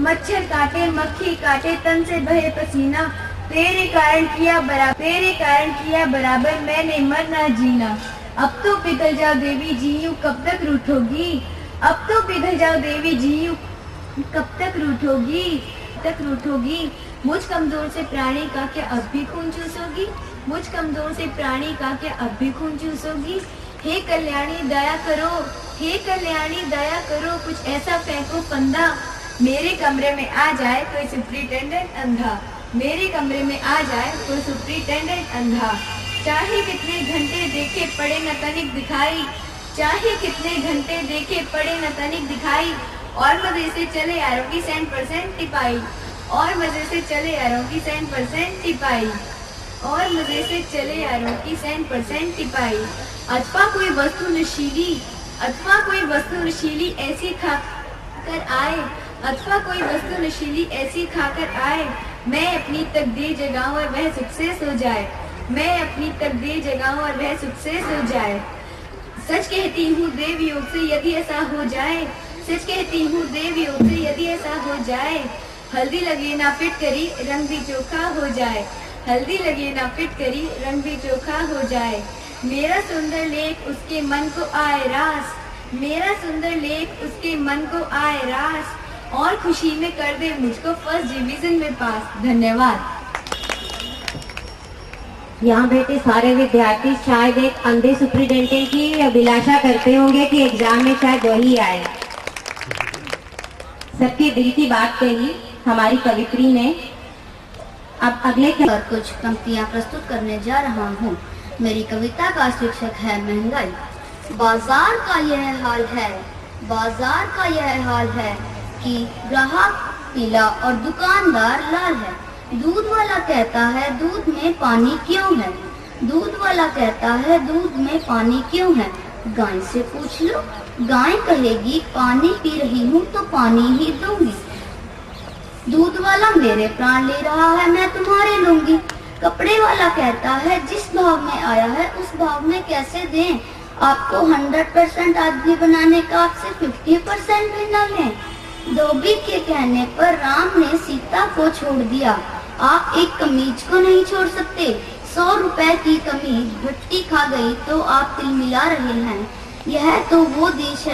मच्छर काटे मक्खी काटे तन से बहे पसीना, तेरे कारण किया बराबर मैंने मरना जीना। अब तो पिघल जाओ देवी जी यूं कब तक रूठोगी, अब तो पिघल जाओ देवी जी यूं कब तक रूठोगी। मुझ कमजोर से प्राणी का क्या अब भी खून चूसोगी, मुझ कमजोर से प्राणी का क्या अब भी खून चूसोगी। हे कल्याणी दया करो, हे कल्याणी दया करो, कुछ ऐसा फेंको फंदा, मेरे कमरे में आ जाए कोई सुप्रिटेंडेंट अंधा, मेरे कमरे में आ जाए कोई सुप्रिटेंडेंट अंधा। चाहे कितने घंटे देखे पड़े न तनिक दिखाई, चाहे कितने घंटे देखे पड़े न तनिक दिखाई, और मजे से चले यारों की 100% टिपाई, और मजे से चले यारों की 100% टिपाई, और मजे से चले यारों की 100% टिपाई। अथवा कोई वस्तु नशीली, अथवा कोई वस्तु नशीली ऐसी खा कर आए, अथवा कोई वस्तु नशीली ऐसी खाकर आए, मैं अपनी तकदीर जगाऊं और वह सुख से सो जाए, मैं अपनी तकदीर जगाऊं और वह सुख से सो जाए। सच कहती हूँ देव योग से यदि ऐसा हो जाए, सच कहती हूँ देव योग से यदि ऐसा हो जाए, हल्दी लगे ना फिटकरी रंग भी चोखा हो जाए, हल्दी लगे ना फिटकरी रंग भी चोखा हो जाए। मेरा सुंदर लेख उसके मन को आए रास, मेरा सुंदर लेख उसके मन को आए रास, और खुशी में कर दे मुझको फर्स्ट डिवीजन में पास। धन्यवाद। यहाँ बैठे सारे विद्यार्थी शायद एक अंधे सुप्रिटेंडेंट की अभिलाषा करते होंगे कि एग्जाम में शायद वही आए। सबके दिल की बात कही हमारी कवित्री ने। अब अगले पर कुछ पंक्तियाँ प्रस्तुत करने जा रहा हूँ। मेरी कविता का शीर्षक है महंगाई। बाजार का यह हाल है, बाजार का यह हाल है कि ग्राहक पीला और दुकानदार लाल है। दूध वाला कहता है दूध में पानी क्यों है, दूध वाला कहता है दूध में पानी क्यों है। गाय से पूछ लो, गाय कहेगी पानी पी रही हूँ तो पानी ही दूंगी। दूध वाला मेरे प्राण ले रहा है मैं तुम्हारे लूंगी। कपड़े वाला कहता है जिस भाव में आया है उस भाव में कैसे दें, आपको 100% आदमी बनाने का आपसे 50% भी न लें। धोबी के कहने पर राम ने सीता को छोड़ दिया, आप एक कमीज को नहीं छोड़ सकते। 100 रुपए की कमीज भट्टी खा गई तो आप तिल मिला रहे हैं। यह तो वो देश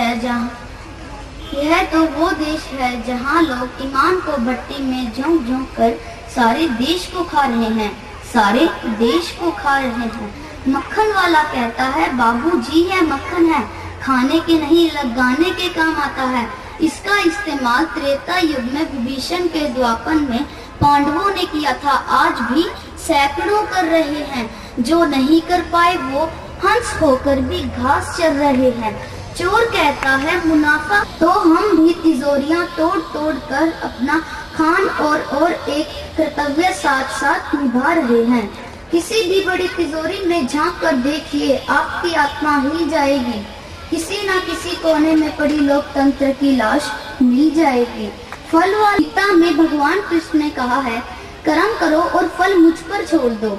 है जहाँ लोग ईमान को भट्टी में झोंक झोंक कर सारे देश को खा रहे हैं, सारे देश को खा रहे हैं। मक्खन वाला कहता है बाबूजी है मक्खन है, खाने के नहीं लगाने के काम आता है। इसका इस्तेमाल त्रेता युग में विभीषण के द्वापन में पांडवों ने किया था, आज भी सैकड़ों कर रहे हैं। जो नहीं कर पाए वो हंस होकर भी घास चर रहे हैं। चोर कहता है मुनाफा, तो हम भी तिजोरियां तोड़ तोड़ कर अपना खान और एक कर्तव्य साथ साथ निभा रहे हैं। किसी भी बड़ी तिजोरी में झांक कर देखिए, आपकी आत्मा हिल जाएगी। किसी न किसी कोने में पड़ी लोकतंत्र की लाश मिल जाएगी। फल वाली गीता में भगवान कृष्ण ने कहा है कर्म करो और फल मुझ पर छोड़ दो।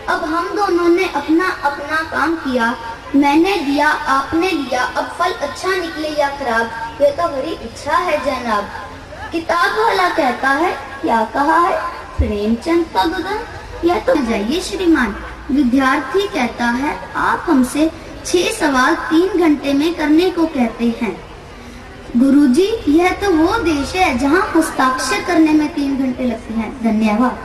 अब हम दोनों ने अपना अपना काम किया, मैंने दिया आपने लिया, अब फल अच्छा निकले या खराब ये तो हरी इच्छा है जनाब। किताब वाला कहता है क्या कहा है प्रेमचंद का गगन, यह तो जाइए श्रीमान। विद्यार्थी कहता है आप हमसे 6 सवाल 3 घंटे में करने को कहते हैं। गुरुजी यह तो वो देश है जहाँ हस्ताक्षर करने में 3 घंटे लगते हैं। धन्यवाद।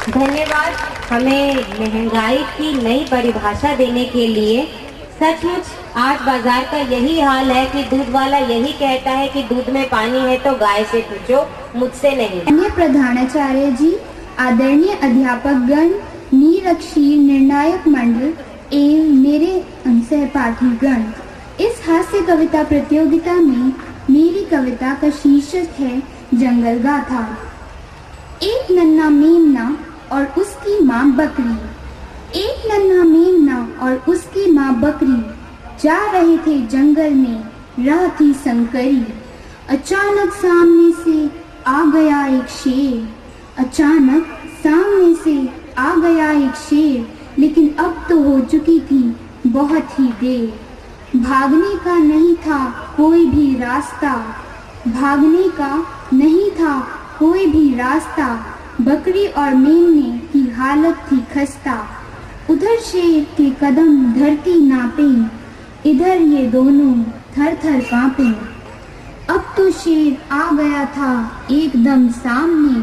धन्यवाद हमें महंगाई की नई परिभाषा देने के लिए। सचमुच आज बाजार का यही हाल है कि दूध वाला यही कहता है कि दूध में पानी है तो गाय से पूछो, मुझसे नहीं। अन्य प्रधानाचार्य जी, आदरणीय अध्यापक गण, निरक्षीय निर्णायक मंडल एवं मेरे सहपाठी गण, इस हास्य कविता प्रतियोगिता में मेरी कविता का शीर्षक है जंगल गाथा। एक नन्हा मेमना और उसकी माँ बकरी, एक नन्हा मेमना और उसकी माँ बकरी जा रहे थे जंगल में, राह थी संकरी। अचानक सामने से आ गया एक शेर, अचानक सामने से आ गया एक शेर, लेकिन अब तो हो चुकी थी बहुत ही देर। भागने का नहीं था कोई भी रास्ता, भागने का नहीं था कोई भी रास्ता, बकरी और मेमने की हालत थी खस्ता। उधर शेर के कदम धरती नापे, इधर ये दोनों थर थर कांपे। अब तो शेर आ गया था एकदम सामने,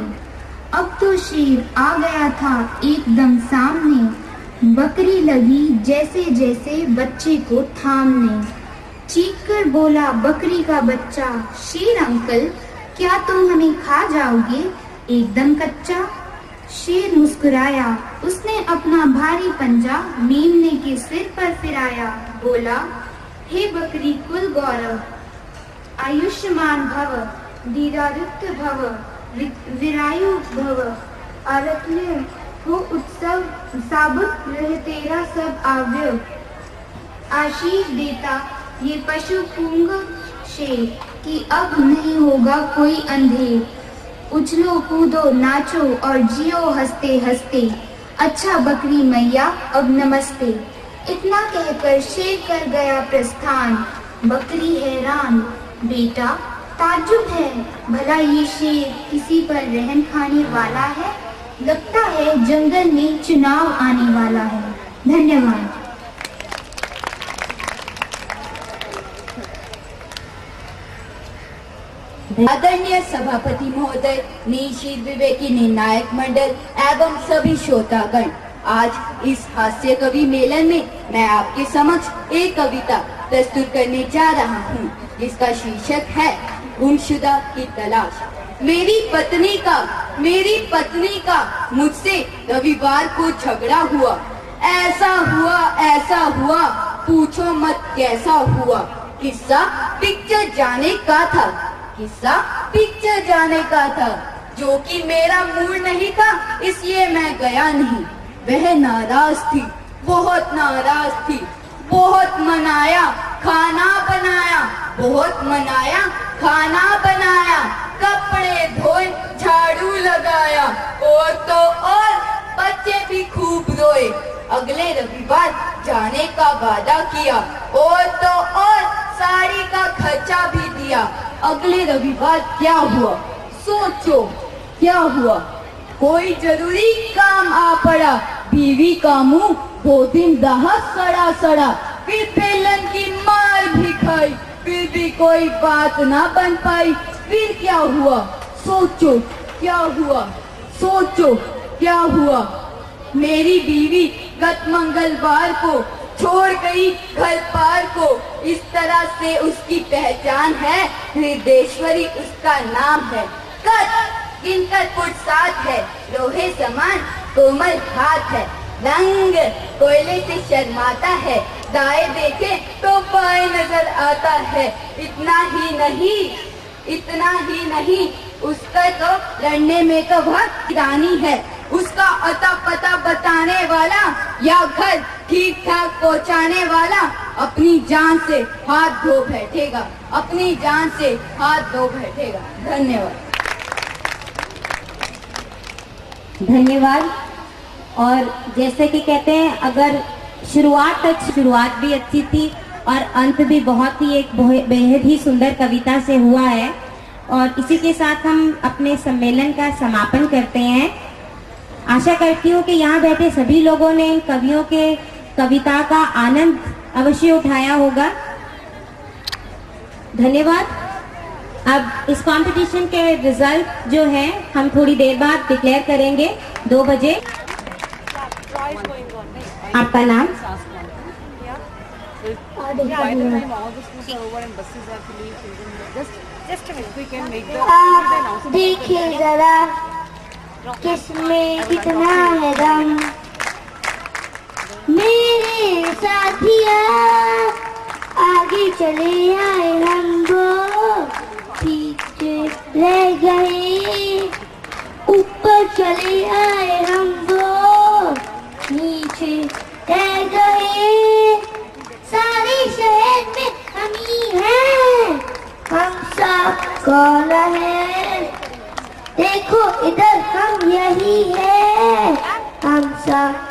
अब तो शेर आ गया था एकदम सामने। बकरी लगी जैसे जैसे बच्चे को थामने। चीख कर बोला बकरी का बच्चा, शेर अंकल क्या तुम हमें खा जाओगे एकदम कच्चा। शेर मुस्कुराया, उसने अपना भारी पंजा मेमने के सिर पर फिराया। बोला हे बकरी कुल गौरव, आयुष्मान भव, दीर्घायुक्त भव, वीरायु भव, आरत्य हो उत्सव, साबुत रहे तेरा सब अवयव। आशीष देता ये पशु पुंग शेर कि अब नहीं होगा कोई अंधेर। उछलो कूदो नाचो और जियो हंसते हंसते, अच्छा बकरी मैया अब नमस्ते। इतना कहकर शेर कर गया प्रस्थान। बकरी हैरान, बेटा ताज्जुब है, भला ये शेर किसी पर रहम खाने वाला है? लगता है जंगल में चुनाव आने वाला है। धन्यवाद। आदरणीय सभापति महोदय, निशील विवेकी निर्णायक मंडल एवं सभी श्रोतागण, आज इस हास्य कवि मेलन में मैं आपके समक्ष एक कविता प्रस्तुत करने जा रहा हूँ, जिसका शीर्षक है गुमशुदा की तलाश। मेरी पत्नी का मुझसे रविवार को झगड़ा हुआ। ऐसा हुआ पूछो मत कैसा हुआ। किस्सा पिक्चर जाने का था, जो कि मेरा मूड नहीं था, इसलिए मैं गया नहीं। वह नाराज थी, बहुत नाराज थी। बहुत मनाया खाना बनाया, कपड़े धोए, झाड़ू लगाया, और तो और बच्चे भी खूब रोए। अगले रविवार जाने का वादा किया, और तो और साड़ी का खर्चा भी दिया। अगले रविवार क्या हुआ? सोचो क्या हुआ? कोई जरूरी काम आ पड़ा। बीवी का मुंह 2 दिन रहा सड़ा, फिर बेलन की मार भी खाई, फिर भी कोई बात ना बन पाई। फिर क्या हुआ? सोचो क्या हुआ? मेरी बीवी गत मंगलवार को छोड़ गई घर पार को। इस तरह से उसकी पहचान है, हृदयेश्वरी उसका नाम है। गिनकर फुट 7 है, लोहे समान कोमल हाथ है। रंग कोयले से शर्माता है, दाएं देखे तो बाएं नजर आता है। इतना ही नहीं, उसका तो लड़ने में तो बहुत रानी है। उसका अता पता बताने वाला या घर ठीक ठाक पहुंचाने वाला अपनी जान से हाथ धो बैठेगा। धन्यवाद। और जैसे कि कहते हैं, अगर शुरुआत भी अच्छी थी और अंत भी बहुत ही एक बेहद ही सुंदर कविता से हुआ है। और इसी के साथ हम अपने सम्मेलन का समापन करते हैं। आशा करती हूँ कि यहाँ बैठे सभी लोगों ने कवियों के कविता का आनंद अवश्य उठाया होगा। धन्यवाद। अब इस कंपटीशन के रिजल्ट जो है हम थोड़ी देर बाद डिक्लेयर करेंगे 2 बजे। आपका नाम? देखिए जरा किसमें कितना है दम। मेरे साथिया आगे चले आए हम, वो पीछे रह गए। ऊपर चले आए हम, वो नीचे रह गए। सारे शहर में हम ही हैं, हम सब कौन है? देखो इधर हम यही है, हम सब